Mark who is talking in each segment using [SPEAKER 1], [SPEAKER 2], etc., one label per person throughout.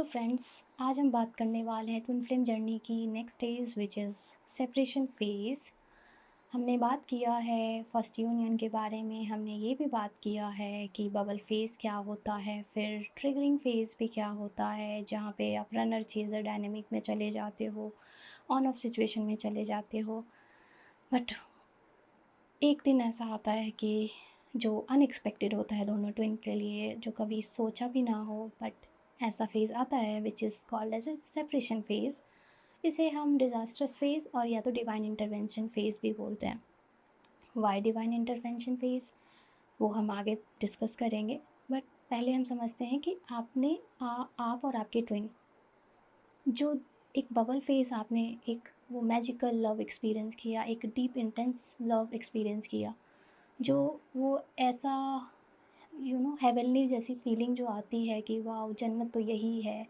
[SPEAKER 1] Friends, आज हम बात करने वाले हैं ट्विन फ्लेम जर्नी की next stage which is separation phase. हमने बात किया है फर्स्ट यूनियन के बारे में, हमने ये भी बात किया है कि बबल फेज़ क्या होता है, फिर ट्रिगरिंग फेज़ भी क्या होता है जहाँ पे आप रनर चेज़र डायनेमिक में चले जाते हो, ऑन ऑफ सिचुएशन में चले जाते हो। बट एक दिन ऐसा आता है कि जो अनएक्सपेक्टेड होता है दोनों ट्विन के लिए, जो कभी सोचा भी ना हो, बट ऐसा फेज़ आता है which is called as a separation phase. इसे हम डिज़ास्टर्स फेज़ और या तो डिवाइन इंटरवेंशन फेज़ भी बोलते हैं। वाई डिवाइन इंटरवेंशन फेज़ वो हम आगे डिस्कस करेंगे, बट पहले हम समझते हैं कि आप और आपके ट्विन जो एक बबल फेज़ आपने एक वो मैजिकल लव एक्सपीरियंस किया, एक डीप इंटेंस लव एक्सपीरियंस किया, जो वो ऐसा हेवनली जैसी फीलिंग जो आती है कि वाह जन्नत तो यही है।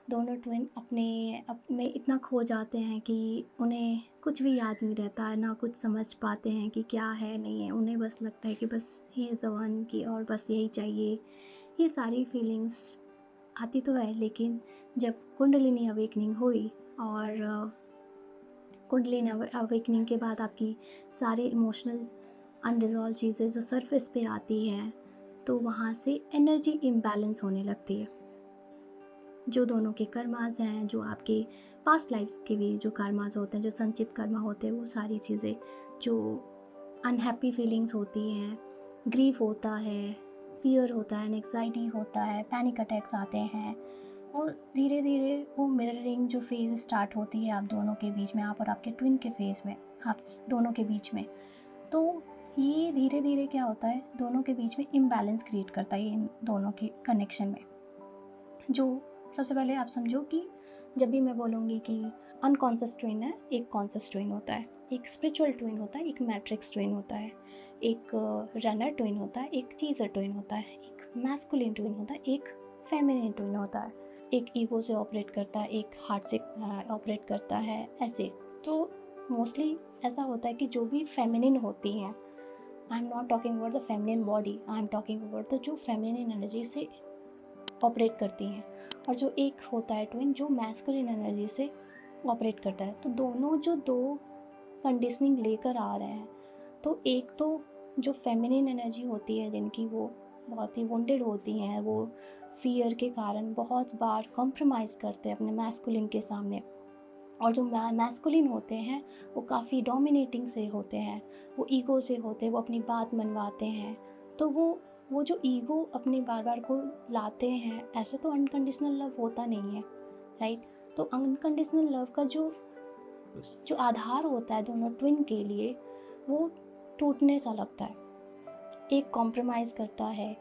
[SPEAKER 1] दोनों ट्विन अपने इतना खो जाते हैं कि उन्हें कुछ भी याद नहीं रहता है, ना कुछ समझ पाते हैं कि क्या है नहीं है। उन्हें बस लगता है कि बस ही इज़ द वन की और बस यही चाहिए। ये सारी फीलिंग्स आती तो है, लेकिन जब कुंडलिनी अवेकनिंग हुई और कुंडलिनी अवेकनिंग के बाद आपकी सारे इमोशनल अनरिजॉल्व चीज़ें जो सरफेस पे आती हैं, तो वहाँ से एनर्जी इम्बैलेंस होने लगती है। जो दोनों के कर्मास हैं, जो आपके पास्ट लाइफ्स के भी जो कर्मास होते हैं, जो संचित कर्मा होते हैं, वो सारी चीज़ें जो अनहैप्पी फीलिंग्स होती हैं, ग्रीफ होता है, फियर होता है, एंग्जाइटी होता है, पैनिक अटैक्स आते हैं, और धीरे धीरे वो मिररिंग जो फेज़ स्टार्ट होती है आप दोनों के बीच में, आप और आपके ट्विन के फेज़ में, आप दोनों के बीच में। तो ये धीरे धीरे क्या होता है, दोनों के बीच में इम्बैलेंस क्रिएट करता है इन दोनों के कनेक्शन में। जो सबसे पहले आप समझो कि जब भी मैं बोलूँगी कि अनकॉन्शियस ट्विन है, एक कॉन्शियस ट्विन होता है, एक स्पिरिचुअल ट्विन होता है, एक मैट्रिक्स ट्विन होता है, एक रनर ट्विन होता है, एक चीज़र ट्विन होता है, एक मैस्कुलिन ट्विन होता है, एक फेमिनिन ट्विन होता है, एक ईगो से ऑपरेट करता है, एक हार्ट से ऑपरेट करता है, ऐसे। तो मोस्टली ऐसा होता है कि जो भी फेमिनिन होती हैं, I am not talking about the feminine body, I am talking about the जो फेमिनिन एनर्जी से ऑपरेट करती हैं, और जो एक होता है ट्विन जो मैस्कुलिन एनर्जी से ऑपरेट करता है। तो दोनों जो दो कंडीशनिंग लेकर आ रहे हैं, तो एक तो जो फेमिनिन एनर्जी होती है, जिनकी वो बहुत ही वुंडेड होती हैं, वो फियर के कारण बहुत बार कॉम्प्रोमाइज़ करते हैं अपने मैस्कुलिन के सामने, और जो मैस्कुलिन होते हैं वो काफ़ी डोमिनेटिंग से होते हैं, वो ईगो से होते हैं, वो अपनी बात मनवाते हैं। तो वो जो ईगो अपने बार बार को लाते हैं, ऐसे तो अनकंडीशनल लव होता नहीं है, राइट। तो अनकंडीशनल लव का जो जो आधार होता है दोनों ट्विन के लिए, वो टूटने सा लगता है। एक कॉम्प्रोमाइज़ करता है,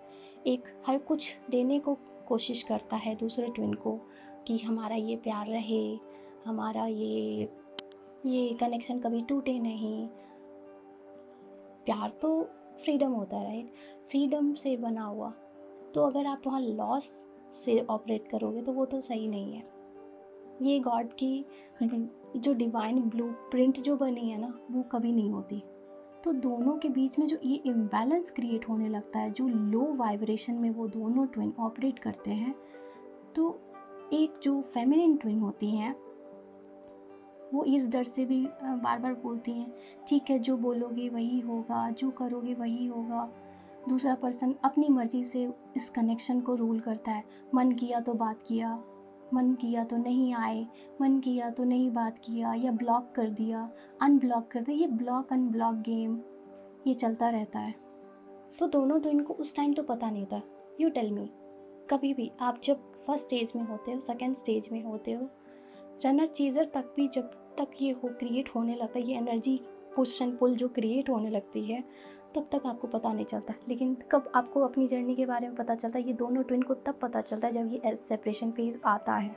[SPEAKER 1] एक हर कुछ देने को कोशिश करता है दूसरे ट्विन को कि हमारा ये प्यार रहे, हमारा ये कनेक्शन कभी टूटे नहीं। प्यार तो फ्रीडम होता है, राइट, फ्रीडम से बना हुआ। तो अगर आप वहाँ लॉस से ऑपरेट करोगे तो वो तो सही नहीं है। ये गॉड की जो डिवाइन ब्लूप्रिंट जो बनी है ना, वो कभी नहीं होती। तो दोनों के बीच में जो ये इम्बैलेंस क्रिएट होने लगता है, जो लो वाइब्रेशन में वो दोनों ट्विन ऑपरेट करते हैं, तो एक जो फेमिनिन ट्विन होती हैं, वो इस डर से भी बार बार बोलती हैं, ठीक है जो बोलोगे वही होगा, जो करोगे वही होगा। दूसरा पर्सन अपनी मर्ज़ी से इस कनेक्शन को रूल करता है। मन किया तो बात किया, मन किया तो नहीं आए, मन किया तो नहीं बात किया, या ब्लॉक कर दिया, अनब्लॉक कर दिया। ये ब्लॉक अनब्लॉक गेम ये चलता रहता है। तो दोनों ट्विन को उस टाइम तो पता नहीं था। यू टेल मी, कभी भी आप जब फर्स्ट स्टेज में होते हो, सेकेंड स्टेज में होते हो, रनर चीज़र तक भी जब तक ये क्रिएट होने लगता है, ये एनर्जी पुश एंड पुल जो क्रिएट होने लगती है, तब तक आपको पता नहीं चलता। लेकिन कब आपको अपनी जर्नी के बारे में पता चलता है, ये दोनों ट्विन को तब पता चलता है जब ये सेपरेशन फेज़ आता है।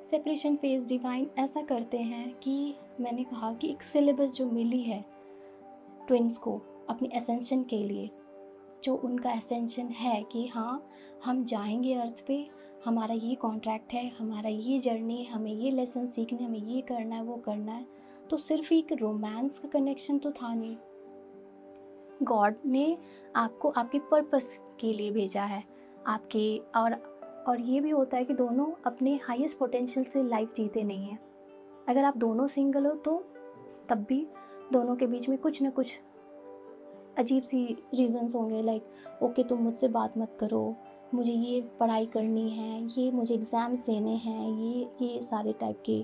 [SPEAKER 1] सेपरेशन फेज़ डिवाइन ऐसा करते हैं कि मैंने कहा कि एक सिलेबस जो मिली है ट्विन्स को अपनी एसेंशन के लिए, जो उनका एसेंशन है कि हाँ हम जाएंगे अर्थ पे, हमारा ये कॉन्ट्रैक्ट है, हमारा ये जर्नी, हमें ये लेसन सीखने, हमें ये करना है, वो करना है। तो सिर्फ एक रोमांस का कनेक्शन तो था नहीं, गॉड ने आपको आपके पर्पस के लिए भेजा है, आपके और और ये भी होता है कि दोनों अपने हाईएस्ट पोटेंशियल से लाइफ जीते नहीं हैं। अगर आप दोनों सिंगल हो तो तब भी दोनों के बीच में कुछ ना कुछ अजीब सी रीज़न्स होंगे, लाइक ओके तुम मुझसे बात मत करो, मुझे ये पढ़ाई करनी है, ये मुझे एग्ज़ाम्स देने हैं, ये सारे टाइप के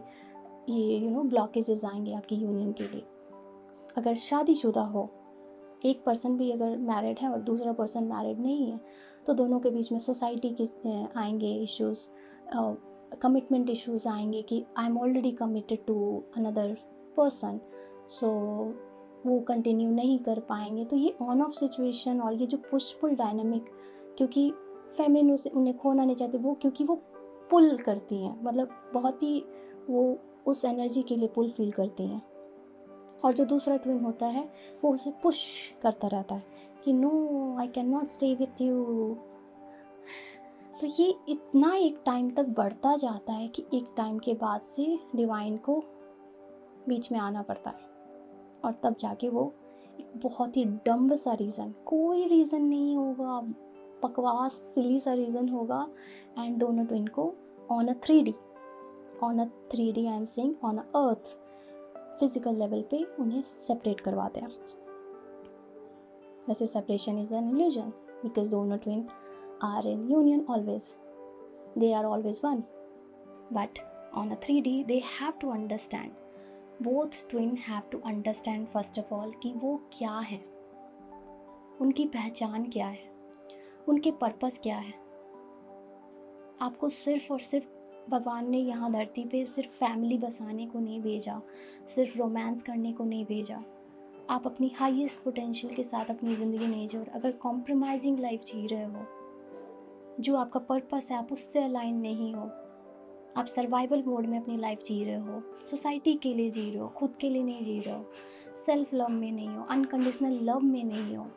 [SPEAKER 1] ये ब्लॉकेजेस आएंगे आपकी यूनियन के लिए। अगर शादीशुदा हो, एक पर्सन भी अगर मैरिड है और दूसरा पर्सन मैरिड नहीं है, तो दोनों के बीच में सोसाइटी के आएंगे इश्यूज़, कमिटमेंट इश्यूज़ आएंगे कि I am already committed to another person, so वो कंटिन्यू नहीं कर पाएंगे। तो ये ऑन ऑफ सिचुएशन और ये जो पुश पुल डायनामिक, क्योंकि फेमिनिन उन्हें खोना नहीं चाहते वो, क्योंकि वो पुल करती हैं, मतलब बहुत ही वो उस एनर्जी के लिए पुल फील करती हैं। और जो दूसरा ट्विन होता है वो उसे पुश करता रहता है कि no I cannot stay with you. तो ये इतना एक टाइम तक बढ़ता जाता है कि एक टाइम के बाद से डिवाइन को बीच में आना पड़ता है, और तब जाके वो एक बहुत ही डम्ब सा रीज़न, कोई रीज़न नहीं होगा, बकवास सिली सा रीज़न होगा, एंड दोनों ट्विन को on a 3D I am saying on a earth physical level पे उन्हें सेपरेट करवाते हैं। वैसे separation is an illusion because दोनों twin are in union always, they are always one, but on a 3D they have to understand, both twin have to understand first of all कि वो क्या है, उनकी पहचान क्या है, उनके पर्पस क्या है। आपको सिर्फ और सिर्फ भगवान ने यहाँ धरती पे सिर्फ फैमिली बसाने को नहीं भेजा, सिर्फ रोमांस करने को नहीं भेजा। आप अपनी हाईएस्ट पोटेंशियल के साथ अपनी ज़िंदगी नहीं जी रहे। अगर कॉम्प्रोमाइजिंग लाइफ जी रहे हो, जो आपका पर्पस है आप उससे अलाइन नहीं हो, आप सर्वाइवल मोड में अपनी लाइफ जी रहे हो, सोसाइटी के लिए जी रहे हो, खुद के लिए नहीं जी रहे हो, सेल्फ लव में नहीं हो, अनकंडीशनल लव में नहीं हो,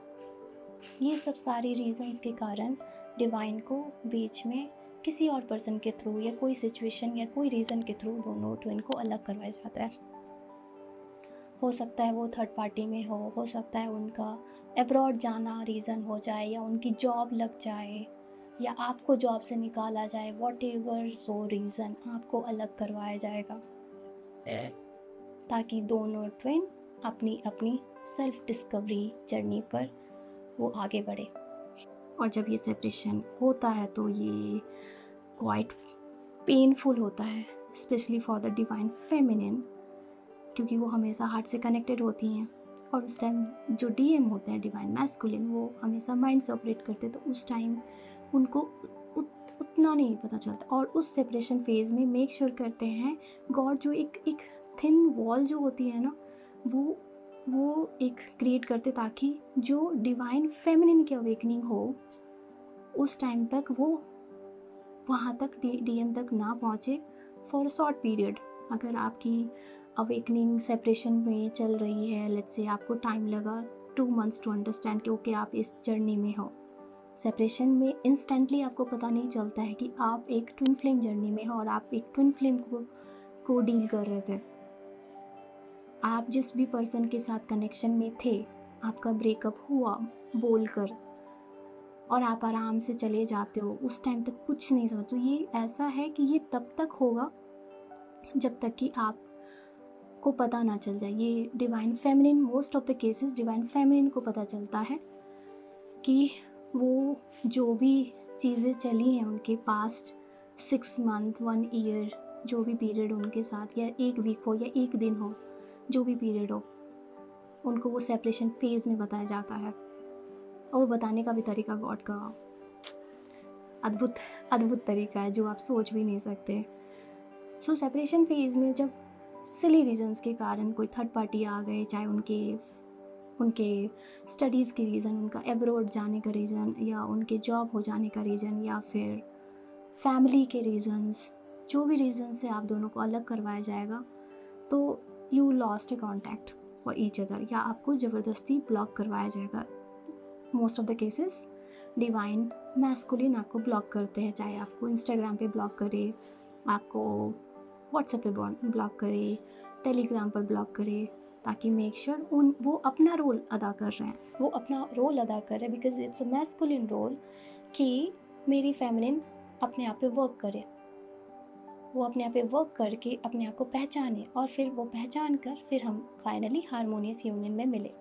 [SPEAKER 1] ये सब सारी रीजंस के कारण डिवाइन को बीच में किसी और पर्सन के थ्रू या कोई सिचुएशन या कोई रीज़न के थ्रू दोनों ट्विन को अलग करवाया जाता है। हो सकता है वो थर्ड पार्टी में हो सकता है उनका अब्रॉड जाना रीज़न हो जाए, या उनकी जॉब लग जाए, या आपको जॉब से निकाला जाए, वॉट एवर सो रीज़न आपको अलग करवाया जाएगा, ताकि दोनों ट्विन अपनी अपनी सेल्फ डिस्कवरी जर्नी पर वो आगे बढ़े। और जब ये सेपरेशन होता है तो ये क्वाइट पेनफुल होता है, specially for the divine feminine, क्योंकि वो हमेशा हार्ट से कनेक्टेड होती हैं, और उस टाइम जो डीएम होते हैं डिवाइन मैस्कुलिन, वो हमेशा माइंड से ऑपरेट करते, तो उस टाइम उनको उतना नहीं पता चलता। और उस सेपरेशन फेज़ में मेक श्योर करते हैं गॉड, जो एक थिन वॉल जो होती है ना, वो एक क्रिएट करते ताकि जो डिवाइन फेमिनिन की अवेकनिंग हो उस टाइम तक वो वहाँ तक डीएम तक ना पहुँचे फॉर अ शॉर्ट पीरियड। अगर आपकी अवेकनिंग सेपरेशन में चल रही है, लेट्स से आपको टाइम लगा 2 मंथ्स टू अंडरस्टैंड कि ओके आप इस जर्नी में हो। सेपरेशन में इंस्टेंटली आपको पता नहीं चलता है कि आप एक ट्विन फ्लेम जर्नी में हो और आप एक ट्विन फ्लेम को डील कर रहे थे। आप जिस भी पर्सन के साथ कनेक्शन में थे, आपका ब्रेकअप हुआ बोलकर, और आप आराम से चले जाते हो, उस टाइम तक कुछ नहीं समझते। ये ऐसा है कि ये तब तक होगा जब तक कि आप को पता ना चल जाए। ये divine feminine, most of the cases divine feminine को पता चलता है कि वो जो भी चीज़ें चली हैं उनके पास्ट 6 मंथ 1 ईयर, जो भी पीरियड उनके साथ, या 1 वीक हो या 1 दिन हो, जो भी पीरियड हो, उनको वो सेपरेशन फेज़ में बताया जाता है। और बताने का भी तरीका गॉड का अद्भुत तरीका है जो आप सोच भी नहीं सकते। सो सेपरेशन फेज़ में जब सिली रीजंस के कारण कोई थर्ड पार्टी आ गए, चाहे उनके स्टडीज़ के रीज़न, उनका एब्रॉड जाने का रीज़न, या उनके जॉब हो जाने का रीज़न, या फिर फैमिली के रीजंस, जो भी रीज़न से आप दोनों को अलग करवाया जाएगा, तो you lost A contact for each other, या आपको ज़बरदस्ती ब्लॉक करवाया जाएगा। Most of the cases divine masculine आपको ब्लॉक करते हैं, चाहे आपको इंस्टाग्राम पे ब्लॉक करे, आपको व्हाट्सएप पे ब्लॉक करे, टेलीग्राम पर ब्लॉक करे, ताकि मेक श्योर वो अपना रोल अदा कर रहे हैं, वो अपना रोल अदा कर रहे हैं, because it's a masculine role कि मेरी फेमिनिन अपने आप पे वर्क करे, वो अपने आप पे वर्क करके अपने आप को पहचाने, और फिर वो पहचान कर फिर हम फाइनली हारमोनियस यूनियन में मिले।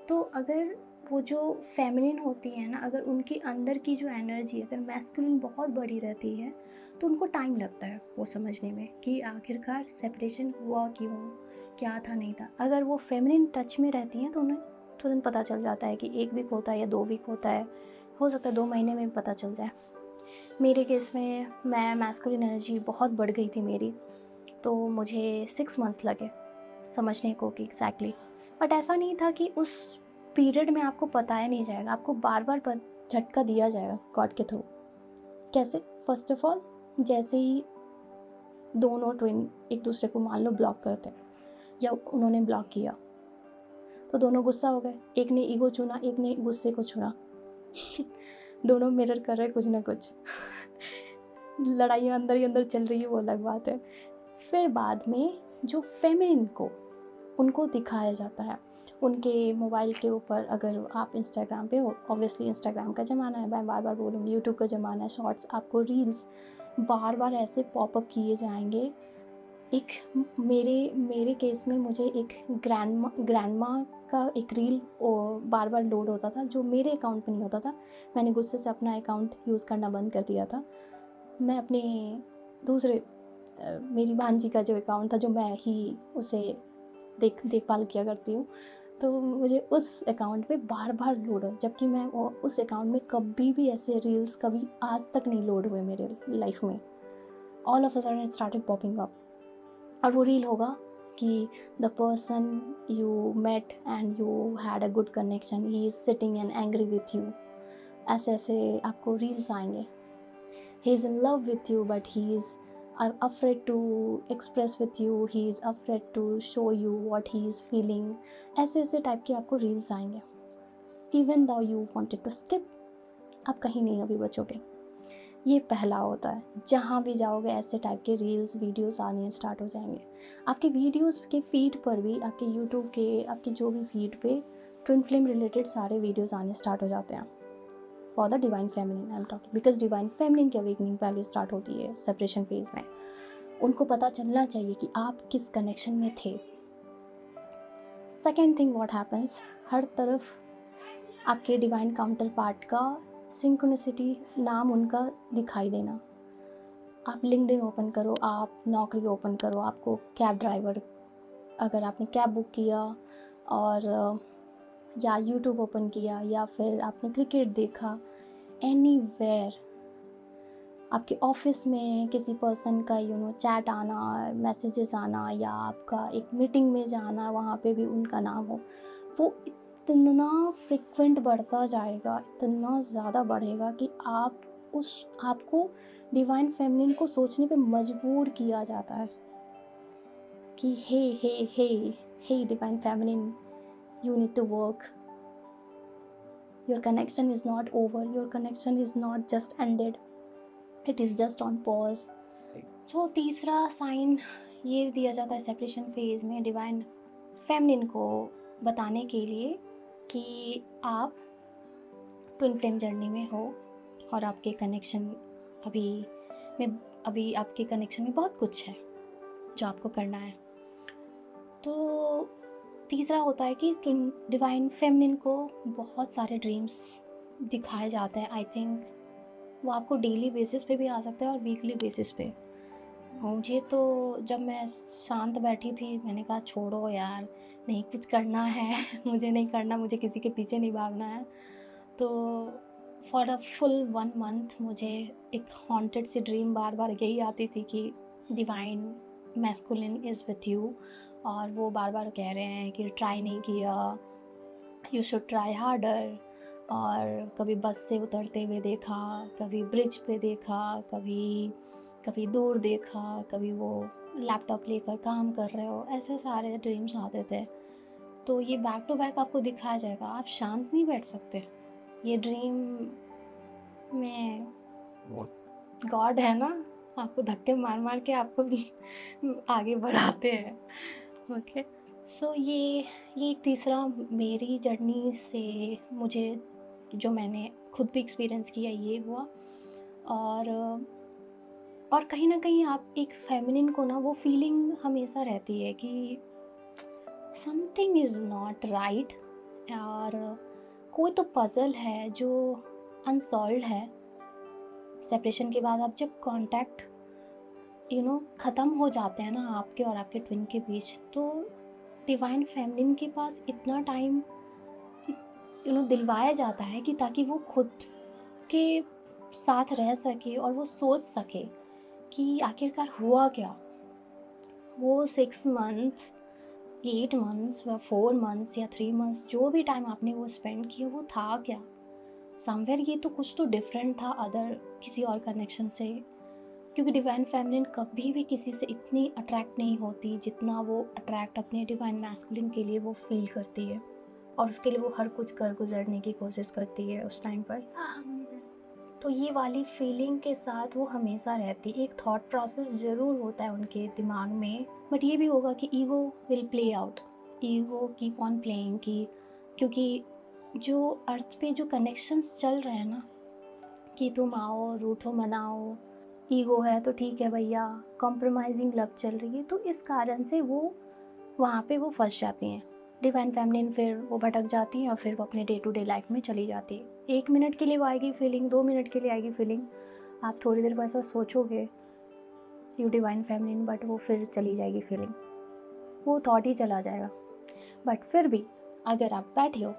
[SPEAKER 1] तो अगर वो जो फेमिनिन होती है ना, अगर उनके अंदर की जो एनर्जी अगर मैस्कुलिन बहुत बड़ी रहती है, तो उनको टाइम लगता है वो समझने में कि आखिरकार सेपरेशन हुआ क्यों, क्या था नहीं था। अगर वो फेमिनिन टच में रहती हैं तो उन्हें तुरंत पता चल जाता है कि 1 वीक होता है या 2 वीक होता है, हो सकता है 2 महीने में भी पता चल जाए। मेरे केस में मैं मैस्कुलिन एनर्जी बहुत बढ़ गई थी मेरी, तो मुझे 6 मंथ्स लगे समझने को कि एग्जैक्टली। बट ऐसा नहीं था कि उस पीरियड में आपको बताया नहीं जाएगा, आपको बार बार झटका दिया जाएगा गॉड के थ्रू। कैसे? फर्स्ट ऑफ ऑल, जैसे ही दोनों ट्विन एक दूसरे को मान लो ब्लॉक करते हैं या उन्होंने ब्लॉक किया, तो दोनों गुस्सा हो गए, एक ने ईगो चुना, एक ने गुस्से को चुना। दोनों मिरर कर रहे कुछ ना कुछ। लड़ाइयाँ अंदर ही अंदर चल रही है, वो अलग बात है। फिर बाद में जो फेमिनिन को उनको दिखाया जाता है उनके मोबाइल के ऊपर। अगर आप इंस्टाग्राम पे हो, ऑब्वियसली इंस्टाग्राम का ज़माना है, मैं बार बार बोलूँगी, यूट्यूब का ज़माना है, शॉर्ट्स, आपको रील्स बार बार ऐसे पॉपअप किए जाएंगे। एक मेरे केस में मुझे एक ग्रैंडमा का एक रील बार बार लोड होता था, जो मेरे अकाउंट पे नहीं होता था। मैंने गुस्से से अपना अकाउंट यूज़ करना बंद कर दिया था। मैं अपने दूसरे मेरी भांजी का जो अकाउंट था, जो मैं ही उसे देखभाल किया करती हूँ, तो मुझे उस अकाउंट पे बार बार लोड हो, जबकि मैं उस अकाउंट में कभी भी ऐसे रील्स कभी आज तक नहीं लोड हुए मेरे लाइफ में। All of a sudden it started popping up, और वो रील होगा कि the person you met and you had a good connection, he is sitting and angry with you. ऐसे ऐसे आपको रील्स आएंगे। He is in love with you but he is afraid to express with you, he is afraid to show you what he is feeling। ऐसे ऐसे type के आपको reels आएंगे। even though you wanted to skip, आप कहीं नहीं अभी बचोगे। ये पहला होता है, जहाँ भी जाओगे ऐसे टाइप के रील्स वीडियोस आने स्टार्ट हो जाएंगे। आपके वीडियोस के फीड पर भी, आपके यूट्यूब के, आपके जो भी फीड पे ट्विन फ्लेम रिलेटेड सारे वीडियोस आने स्टार्ट हो जाते हैं। For the divine feminine I am talking, because divine feminine की अवेकनिंग पहले स्टार्ट होती है सेपरेशन फेज में। उनको पता चलना चाहिए कि आप किस कनेक्शन में थे। सेकेंड थिंग व्हाट हैपन्स, हर तरफ आपके डिवाइन काउंटर पार्ट का सिंक्रोनिसिटी नाम उनका दिखाई देना। आप लिंक्डइन ओपन करो, आप नौकरी ओपन करो, आपको कैब ड्राइवर, अगर आपने कैब बुक किया, और या यूट्यूब ओपन किया, या फिर आपने क्रिकेट देखा, एनीवेयर, आपके ऑफिस में किसी पर्सन का चैट आना, मैसेजेस आना, या आपका एक मीटिंग में जाना, वहाँ पे भी उनका नाम हो, वो इतना फ्रिक्वेंट बढ़ता जाएगा, इतना ज़्यादा बढ़ेगा कि आपको डिवाइन फेमिनिन को सोचने पे मजबूर किया जाता है कि hey hey hey hey divine feminine, you need to work, your connection is not over, your connection is not just ended, it is just on pause। So तीसरा साइन ये दिया जाता है सेपरेशन फेज में डिवाइन फेमिनिन को बताने के लिए कि आप ट्विन फ्लेम जर्नी में हो, और आपके कनेक्शन अभी आपके कनेक्शन में बहुत कुछ है जो आपको करना है। तो तीसरा होता है कि डिवाइन फेमिनिन को बहुत सारे ड्रीम्स दिखाए जाते हैं। आई थिंक वो आपको डेली बेसिस पे भी आ सकता है और वीकली बेसिस पे। मुझे तो जब मैं शांत बैठी थी, मैंने कहा छोड़ो यार, नहीं कुछ करना है। मुझे नहीं करना, मुझे किसी के पीछे नहीं भागना है। तो फॉर अ फुल 1 मंथ मुझे एक हॉन्टेड सी ड्रीम बार बार यही आती थी कि divine masculine is with you, और वो बार बार कह रहे हैं कि ट्राई नहीं किया, यू शुड ट्राई हार्डर। और कभी बस से उतरते हुए देखा, कभी ब्रिज पे देखा, कभी दूर देखा, कभी वो लैपटॉप लेकर काम कर रहे हो, ऐसे सारे ड्रीम्स आते थे। तो ये बैक टू बैक आपको दिखाया जाएगा, आप शांत नहीं बैठ सकते। ये ड्रीम में गॉड है ना, आपको धक्के मार मार के आपको आगे बढ़ाते हैं। ओके, सो ये एक तीसरा मेरी जर्नी से मुझे, जो मैंने खुद भी एक्सपीरियंस किया, ये हुआ। और कहीं न कहीं आप एक फेमिनिन को ना वो फीलिंग हमेशा रहती है कि समथिंग इज़ नॉट राइट, और कोई तो पज़ल है जो अनसॉल्व्ड है। सेपरेशन के बाद आप जब कॉन्टैक्ट ख़त्म हो जाते हैं ना आपके और आपके ट्विन के बीच, तो डिवाइन फेमिनिन के पास इतना टाइम दिलवाया जाता है कि ताकि वो खुद के साथ रह सके और वो सोच सके कि आखिरकार हुआ क्या। वो 6 मंथ्स, 8 मंथ्स या 4 मंथ्स या 3 मंथ्स जो भी टाइम आपने वो स्पेंड किया वो था क्या? समवेयर ये तो कुछ तो डिफरेंट था अदर किसी और कनेक्शन से, क्योंकि डिवाइन फेमिनिन कभी भी किसी से इतनी अट्रैक्ट नहीं होती जितना वो अट्रैक्ट अपने डिवाइन मैस्कुलिन के लिए वो फील करती है, और उसके लिए वो हर कुछ कर गुजरने की कोशिश करती है उस टाइम पर। तो ये वाली फीलिंग के साथ वो हमेशा रहती है। एक थॉट प्रोसेस ज़रूर होता है उनके दिमाग में, बट ये भी होगा कि ego will play out, ego keep on playing की, क्योंकि जो अर्थ पे जो कनेक्शंस चल रहे हैं ना कि तुम आओ रूठो मनाओ, ईगो है तो ठीक है भैया, कॉम्प्रोमाइजिंग लव चल रही है, तो इस कारण से वो वहाँ पे वो फंस जाती हैं। डिवाइन फेमिनिन फिर वो भटक जाती हैं और फिर वो अपने डे टू डे लाइफ में चली जाती है। 1 मिनट के लिए वो आएगी फीलिंग, 2 मिनट के लिए आएगी फीलिंग, आप थोड़ी देर वैसा सोचोगे यू डिवाइन फेमिनिन, बट वो फिर चली जाएगी फीलिंग, वो थॉट ही चला जाएगा। बट फिर भी अगर आप बैठे हो,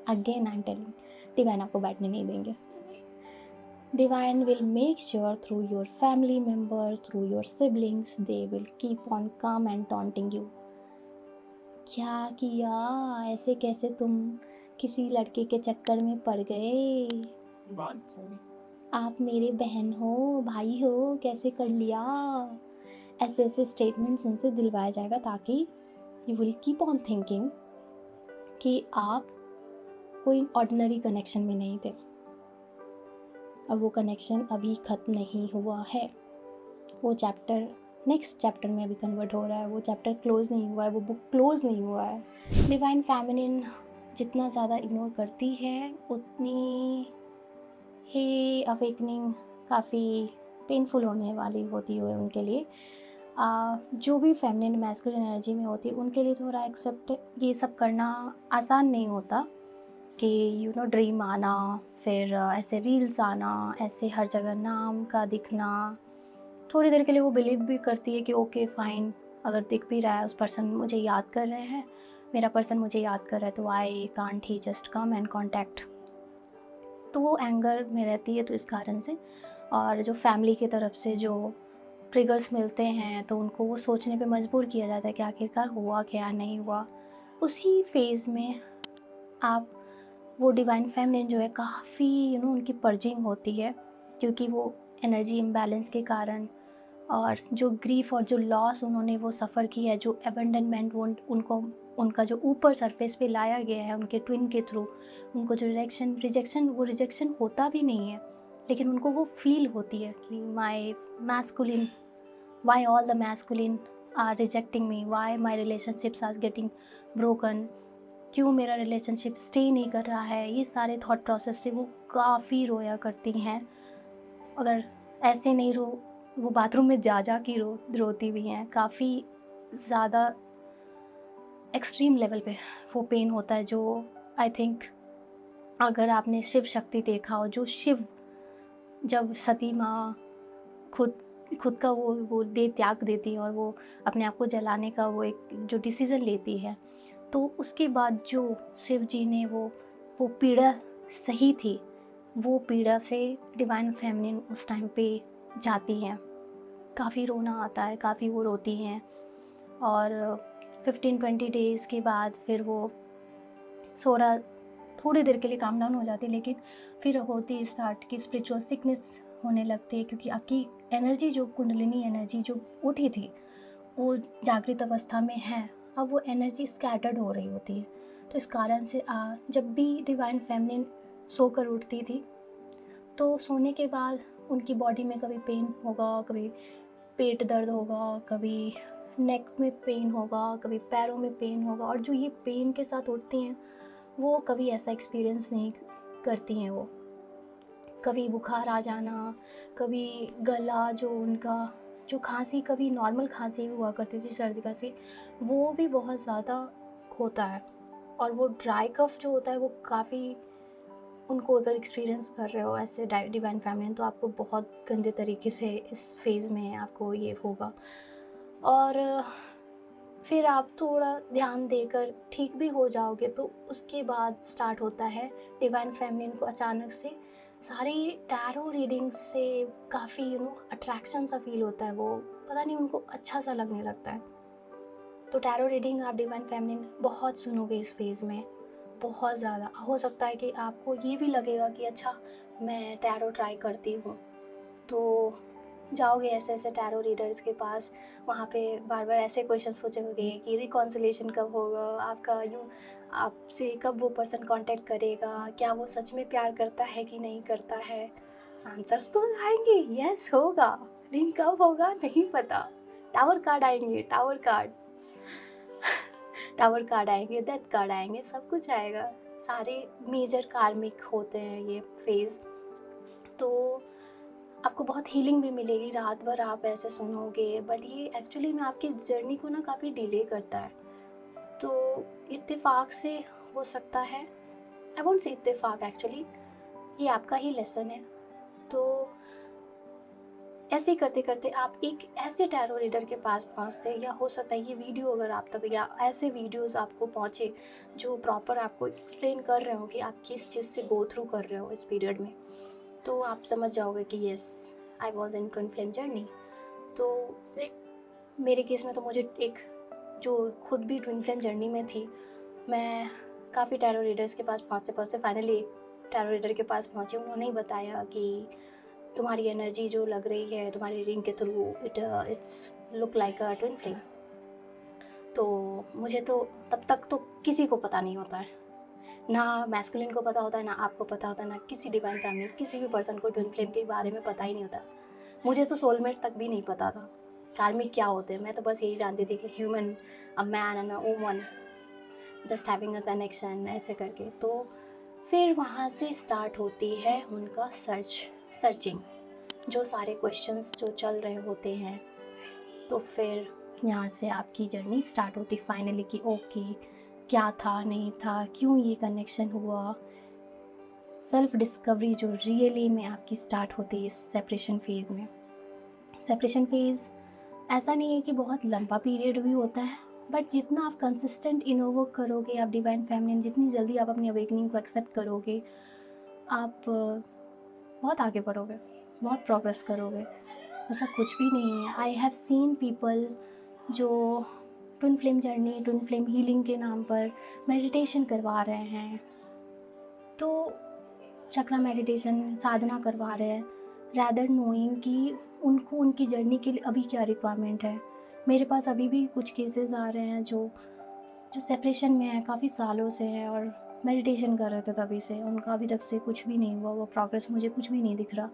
[SPEAKER 1] again I am telling, divine आपको बैठने नहीं देंगे। Divine will make sure through your family members, through your siblings, they will keep on calm and taunting you. क्या किया, ऐसे कैसे तुम किसी लड़के के चक्कर में पड़ गए, आप मेरे बहन हो भाई हो कैसे कर लिया, ऐसे ऐसे स्टेटमेंट्स उनसे दिलवाया जाएगा ताकि you will keep on thinking कि आप कोई ऑर्डिनरी कनेक्शन में नहीं थे, और वो कनेक्शन अभी ख़त्म नहीं हुआ है, वो चैप्टर नेक्स्ट चैप्टर में अभी कन्वर्ट हो रहा है, वो चैप्टर क्लोज़ नहीं हुआ है, वो बुक क्लोज़ नहीं हुआ है। डिवाइन फेमिनिन जितना ज़्यादा इग्नोर करती है उतनी ही अवेकनिंग काफ़ी पेनफुल होने वाली होती है उनके लिए। जो भी फेमिनिन मैस्कुलिन एनर्जी में होती है उनके लिए थोड़ा एक्सेप्ट ये सब करना आसान नहीं होता कि ड्रीम आना, फिर ऐसे रील्स आना, ऐसे हर जगह नाम का दिखना, थोड़ी देर के लिए वो बिलीव भी करती है कि ओके फ़ाइन, अगर दिख भी रहा है उस पर्सन मुझे याद कर रहे हैं, मेरा पर्सन मुझे याद कर रहा है, तो I can't he just come and contact, तो वो एंगर में रहती है। तो इस कारण से, और जो फैमिली की तरफ से जो ट्रिगर्स मिलते हैं तो उनको वो सोचने पे मजबूर किया जाता है कि आखिरकार हुआ क्या नहीं हुआ। उसी फेज़ में आप वो डिवाइन फेमिनिन जो है काफ़ी उनकी पर्जिंग होती है, क्योंकि वो एनर्जी इम्बैलेंस के कारण और जो ग्रीफ और जो लॉस उन्होंने वो सफ़र किया है, जो अबेंडनमेंट वो उनको उनका जो ऊपर सरफेस पे लाया गया है उनके ट्विन के थ्रू, उनको जो रिजेक्शन होता भी नहीं है, लेकिन उनको वो फील होती है कि my masculine, why all the masculine are rejecting me, why my relationships are getting broken, क्यों मेरा रिलेशनशिप स्टे नहीं कर रहा है। ये सारे थॉट प्रोसेस से वो काफ़ी रोया करती हैं। अगर ऐसे नहीं वो बाथरूम में जा के रोती भी हैं, काफ़ी ज़्यादा एक्सट्रीम लेवल पे वो पेन होता है, जो आई थिंक अगर आपने शिव शक्ति देखा हो, जो शिव जब सती माँ खुद का वो देह त्याग देती है और वो अपने आप को जलाने का वो एक जो डिसीज़न लेती है, तो उसके बाद जो शिव जी ने वो पीड़ा सही थी, वो पीड़ा से डिवाइन फेमिनिन उस टाइम पे जाती हैं। काफ़ी रोना आता है, काफ़ी वो रोती हैं, और 15-20 डेज़ के बाद फिर वो थोड़ी देर के लिए काम डाउन हो जाती है, लेकिन फिर होती स्टार्ट की स्पिरिचुअल सिकनेस होने लगती है, क्योंकि आपकी एनर्जी जो कुंडलिनी एनर्जी जो उठी थी वो जागृत अवस्था में है, अब वो एनर्जी स्कैटर्ड हो रही होती है। तो इस कारण से जब भी डिवाइन फेमिनिन सोकर उठती थी तो सोने के बाद उनकी बॉडी में कभी पेन होगा, कभी पेट दर्द होगा, कभी नेक में पेन होगा, कभी पैरों में पेन होगा, और जो ये पेन के साथ उठती हैं वो कभी ऐसा एक्सपीरियंस नहीं करती हैं वो। कभी बुखार आ जाना, कभी गला जो उनका जो खांसी, कभी नॉर्मल खांसी भी हुआ करती थी, सर्दी खांसी, वो भी बहुत ज़्यादा होता है। और वो ड्राई कफ जो होता है वो काफ़ी, उनको अगर एक्सपीरियंस कर रहे हो ऐसे डिवाइन फेमिनिन, तो आपको बहुत गंदे तरीके से इस फेज़ में आपको ये होगा। और फिर आप थोड़ा ध्यान देकर ठीक भी हो जाओगे, तो उसके बाद स्टार्ट होता है डिवाइन फेमिनिन को अचानक से सारी टैरो रीडिंग्स से काफ़ी अट्रैक्शन सा फील होता है, वो पता नहीं उनको अच्छा सा लगने लगता है। तो टैरो रीडिंग आप डिवाइन फेमिनिन बहुत सुनोगे इस फेज़ में, बहुत ज़्यादा। हो सकता है कि आपको ये भी लगेगा कि अच्छा मैं टैरो ट्राई करती हूँ, तो जाओगे ऐसे ऐसे टैरो रीडर्स के पास, वहाँ पे बार बार ऐसे क्वेश्चंस पूछोगे कि रिकॉन्सिलेशन कब होगा आपका, यूँ आपसे कब वो पर्सन कांटेक्ट करेगा, क्या वो सच में प्यार करता है कि नहीं करता है। आंसर्स तो आएंगे, यस होगा, लेकिन कब होगा नहीं पता। टावर कार्ड आएंगे, टावर कार्ड टावर कार्ड आएंगे, डेथ कार्ड आएंगे, सब कुछ आएगा। सारे मेजर कार्मिक होते हैं ये फेज़। तो आपको बहुत हीलिंग भी मिलेगी, रात भर आप ऐसे सुनोगे, बट ये एक्चुअली में आपकी जर्नी को ना काफ़ी डिले करता है। तो इत्तेफाक से हो सकता है, आई वोंट से इत्तेफाक, एक्चुअली ये आपका ही लेसन है। तो ऐसे करते करते आप एक ऐसे टैरो रीडर के पास पहुंचते, या हो सकता है ये वीडियो अगर आप तक, या ऐसे वीडियोस आपको पहुंचे जो प्रॉपर आपको एक्सप्लेन कर रहे हो कि आप किस चीज़ से गो थ्रू कर रहे हो इस पीरियड में, तो आप समझ जाओगे कि yes I was in twin flame journey. तो मेरे केस में तो मुझे एक जो खुद भी ट्विन फ्लेम जर्नी में थी, मैं काफ़ी टैरो रीडर्स के पास पहुँचते पहुँचते फाइनली एक टैरो रीडर के पास पहुँची। उन्होंने ही बताया कि तुम्हारी एनर्जी जो लग रही है तुम्हारी रीडिंग के through, it's look like a twin flame. तो मुझे तो तब तक तो किसी को पता नहीं होता है, ना मैस्कुलिन को पता होता है, ना आपको पता होता है, ना किसी डिवाइन फैमिली किसी भी पर्सन को ट्विन फ्लेम के बारे में पता ही नहीं होता। मुझे तो सोलमेट तक भी नहीं पता था कार्मिक क्या होते हैं। मैं तो बस यही जानती थी कि human, a man and a woman just having a connection, ऐसे करके। तो फिर वहाँ से स्टार्ट होती है उनका सर्चिंग, जो सारे क्वेश्चंस जो चल रहे होते हैं। तो फिर यहाँ से आपकी जर्नी स्टार्ट होती फाइनली कि ओके क्या था नहीं था, क्यों ये कनेक्शन हुआ। सेल्फ डिस्कवरी जो रियली में आपकी स्टार्ट होती है इस सेपरेशन फेज़ में। सेपरेशन फेज़ ऐसा नहीं है कि बहुत लंबा पीरियड भी होता है, बट जितना आप कंसिस्टेंट इनोवोक करोगे, आप डिवाइन फेमिनिन, जितनी जल्दी आप अपनी अवेकनिंग को एक्सेप्ट करोगे, आप बहुत आगे बढ़ोगे, बहुत प्रोग्रेस करोगे। ऐसा कुछ भी नहीं है। आई हैव सीन पीपल जो twin flame journey, twin flame healing के नाम पर मेडिटेशन करवा रहे हैं, तो चक्रा मेडिटेशन साधना करवा रहे हैं, रैदर नोइंग कि उनको उनकी जर्नी के लिए अभी क्या रिक्वायरमेंट है। मेरे पास अभी भी कुछ केसेस आ रहे हैं जो सेपरेशन में है, काफ़ी सालों से हैं और मेडिटेशन कर रहे थे तभी से, उनका अभी तक से कुछ भी नहीं हुआ, वो प्रोग्रेस मुझे कुछ भी नहीं दिख रहा।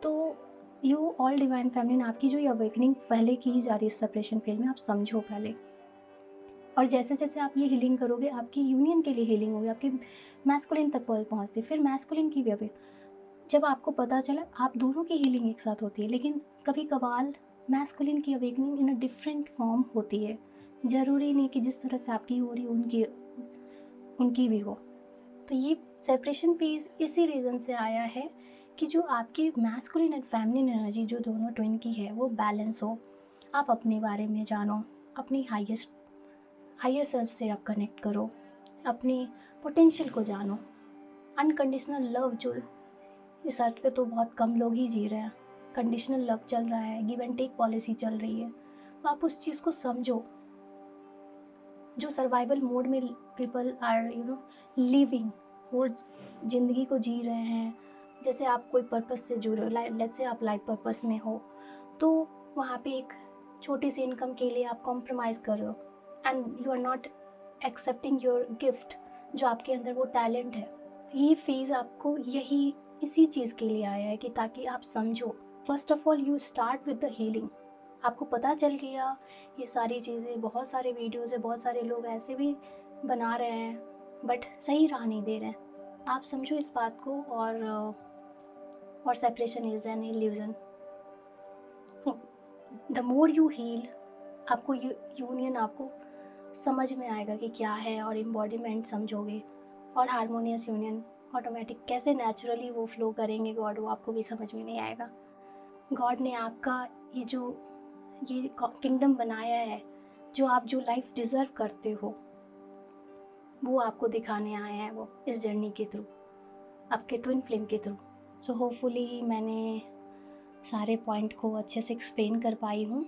[SPEAKER 1] तो यू ऑल डिवाइन फेमिनिन, आपकी जो ये अवेकनिंग पहले की जा रही है सेपरेशन फेज में, आप समझो पहले। और जैसे जैसे आप ये हीलिंग करोगे, आपकी यूनियन के लिए हीलिंग होगी, आपकी मैस्कुलिन तक पहुँचती, फिर मैस्कुलिन की भी अवे। जब आपको पता चला, आप दोनों की हीलिंग एक साथ होती है, लेकिन कभी कभार मैस्कुलिन की awakening in a different form होती है। ज़रूरी नहीं कि जिस तरह से आपकी हो रही उनकी भी हो। तो ये सेपरेशन फेज इसी रीज़न से आया है कि जो आपकी मैस्कुलिन एंड फेमिनिन एनर्जी जो दोनों ट्विन की है वो बैलेंस हो। आप अपने बारे में जानो, अपनी हायर सेल्फ से आप कनेक्ट करो, अपनी पोटेंशियल को जानो। अनकंडीशनल लव जो इस अर्थ पे तो बहुत कम लोग ही जी रहे हैं, कंडीशनल लव चल रहा है, गिव एंड टेक पॉलिसी चल रही है। तो आप उस चीज़ को समझो। जो सर्वाइवल मोड में पीपल आर लिविंग, वो ज़िंदगी को जी रहे हैं। जैसे आप कोई पर्पस से जुड़े हो, लेट्स से आप लाइफ पर्पस में हो, तो वहाँ पे एक छोटी सी इनकम के लिए आप कॉम्प्रोमाइज़ कर रहे हो and you are not accepting your gift, जो आपके अंदर वो टैलेंट है। ये फेज़ आपको इसी चीज़ के लिए आया है कि ताकि आप समझो। First of all you start with the healing. आपको पता चल गया ये सारी चीज़ें, बहुत सारे वीडियोज़ है, बहुत सारे लोग ऐसे भी बना रहे हैं बट सही राह नहीं दे रहे हैं। आप समझो इस बात को और और separation is an illusion. The more you heal, आपको यूनियन आपको समझ में आएगा कि क्या है, और एम्बॉडीमेंट समझोगे, और हारमोनियस यूनियन ऑटोमेटिक कैसे नेचुरली वो फ्लो करेंगे गॉड, वो आपको भी समझ में नहीं आएगा। गॉड ने आपका ये किंगडम बनाया है, जो लाइफ डिज़र्व करते हो, वो आपको दिखाने आए हैं, वो इस जर्नी के थ्रू, आपके ट्विन फ्लेम के थ्रू। सो होपफुली मैंने सारे पॉइंट को अच्छे से एक्सप्लेन कर पाई हूँ,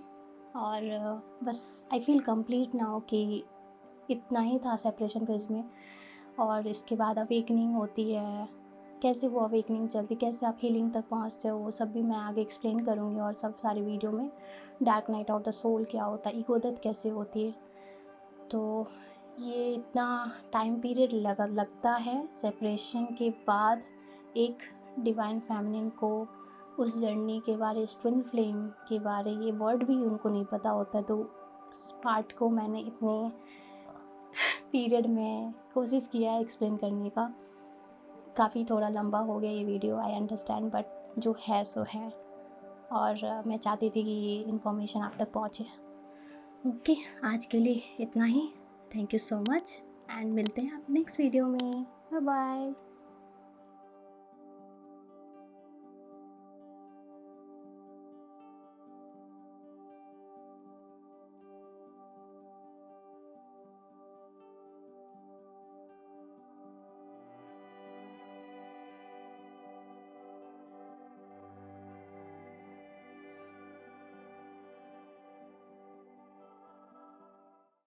[SPEAKER 1] और बस आई फील कंप्लीट नाउ कि इतना ही था सेपरेशन फेज में, और इसके बाद अवेकनिंग होती है, कैसे वो अवेकनिंग चलती, कैसे आप हीलिंग तक पहुँचते हो, वो सब भी मैं आगे एक्सप्लेन करूँगी, और सब सारी वीडियो में। Dark night of the soul क्या होता है, ईगो डेथ कैसे होती है। तो ये इतना टाइम पीरियड लगता है सेपरेशन के बाद एक डिवाइन फेमिनिन को उस जर्नी के बारे, इस ट्विन फ्लेम के बारे, ये वर्ड भी उनको नहीं पता होता है। तो इस पार्ट को मैंने इतने पीरियड में कोशिश किया है एक्सप्लेन करने का। काफ़ी थोड़ा लंबा हो गया ये वीडियो, आई अंडरस्टैंड, बट जो है सो है, और मैं चाहती थी कि ये इन्फॉर्मेशन आप तक पहुँचे। ओके, आज के लिए इतना ही। Thank you so much, and मिलते हैं आप नेक्स्ट वीडियो में। Bye bye.